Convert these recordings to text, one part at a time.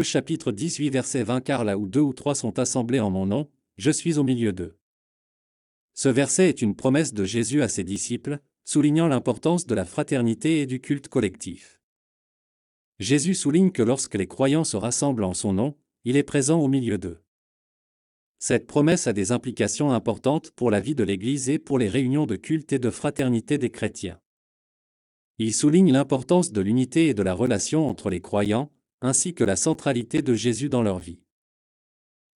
Chapitre 18 verset 20 Car là où deux ou trois sont assemblés en mon nom, je suis au milieu d'eux. Ce verset est une promesse de Jésus à ses disciples, soulignant l'importance de la fraternité et du culte collectif. Jésus souligne que lorsque les croyants se rassemblent en son nom, il est présent au milieu d'eux. Cette promesse a des implications importantes pour la vie de l'Église et pour les réunions de culte et de fraternité des chrétiens. Il souligne l'importance de l'unité et de la relation entre les croyants, ainsi que la centralité de Jésus dans leur vie.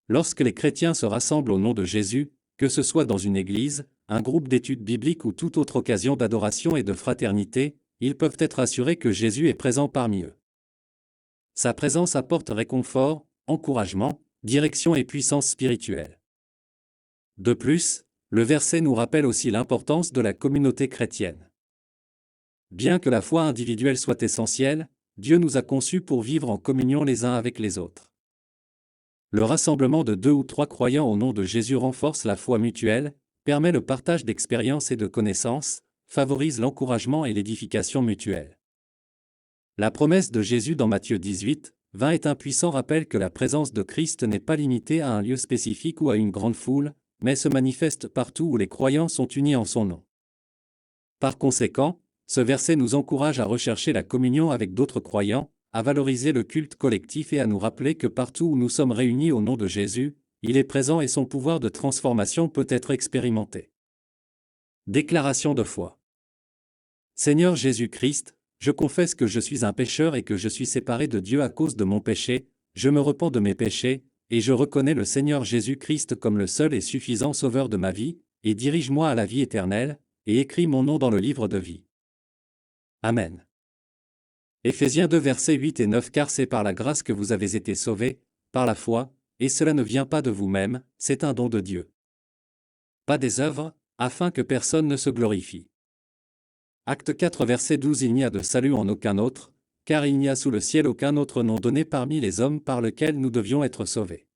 Lorsque les chrétiens se rassemblent au nom de Jésus, que ce soit dans une église, un groupe d'études bibliques ou toute autre occasion d'adoration et de fraternité, ils peuvent être assurés que Jésus est présent parmi eux. Sa présence apporte réconfort, encouragement, direction et puissance spirituelle. De plus, le verset nous rappelle aussi l'importance de la communauté chrétienne. Bien que la foi individuelle soit essentielle, Dieu nous a conçus pour vivre en communion les uns avec les autres. Le rassemblement de deux ou trois croyants au nom de Jésus renforce la foi mutuelle, permet le partage d'expériences et de connaissances, favorise l'encouragement et l'édification mutuelle. La promesse de Jésus dans Matthieu 18, 20 est un puissant rappel que la présence de Christ n'est pas limitée à un lieu spécifique ou à une grande foule, mais se manifeste partout où les croyants sont unis en son nom. Par conséquent, ce verset nous encourage à rechercher la communion avec d'autres croyants, à valoriser le culte collectif et à nous rappeler que partout où nous sommes réunis au nom de Jésus, il est présent et son pouvoir de transformation peut être expérimenté. Déclaration de foi. Seigneur Jésus-Christ, je confesse que je suis un pécheur et que je suis séparé de Dieu à cause de mon péché, je me repens de mes péchés, et je reconnais le Seigneur Jésus-Christ comme le seul et suffisant sauveur de ma vie, et dirige-moi à la vie éternelle, et écris mon nom dans le livre de vie. Amen. Éphésiens 2 versets 8 et 9 Car c'est par la grâce que vous avez été sauvés, par la foi, et cela ne vient pas de vous-même, c'est un don de Dieu. Pas des œuvres, afin que personne ne se glorifie. Acte 4 verset 12 Il n'y a de salut en aucun autre, car il n'y a sous le ciel aucun autre nom donné parmi les hommes par lequel nous devions être sauvés.